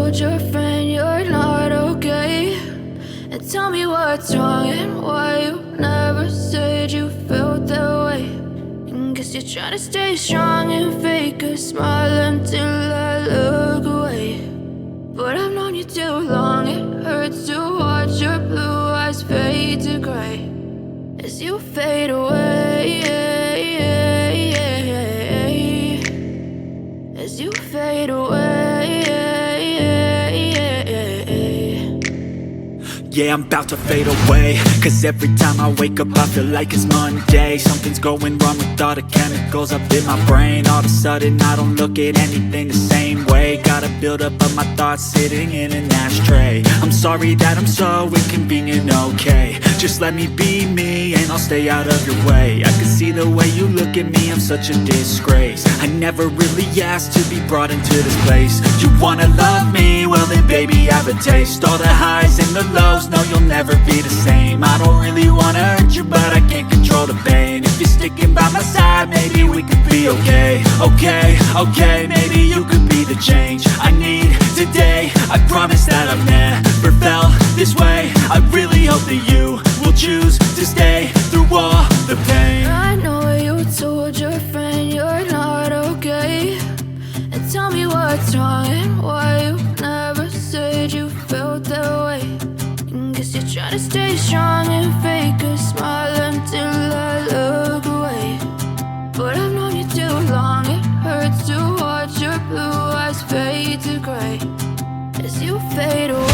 told your friend you're not okay, and tell me what's wrong and why you never said you felt that way. And guess you're trying to stay strong and fake a smile until I look away. But I've known you too long, it hurts to watch your blue eyes fade to gray as you fade away, as you fade away. Yeah, I'm about to fade away, cause every time I wake up I feel like it's Monday. Something's going wrong with all the chemicals up in my brain. All of a sudden I don't look at anything the same way. Got a build up of my thoughts sitting in an ashtray. I'm sorry that I'm so inconvenient, okay. Just let me be me and I'll stay out of your way. I can see the way you look at me, I'm such a disgrace. I never really asked to be brought into this place. You wanna love me? Well then baby, have a taste. All the highs and the lows, no, you'll never be the same. I don't really wanna hurt you, but I can't control the pain. If you're sticking by my side, maybe we could be okay. Okay, maybe you could be the change I need today. I promise that I've never felt this way. I really hope that you will choose to stay through all the pain. I know you told your friend you're not okay, and tell me what's wrong and why you never said you felt that way. And guess you're trying to stay strong and fake a smile until I look away. But I've known you too long, it hurts to watch your blue eyes fade to gray as you fade away.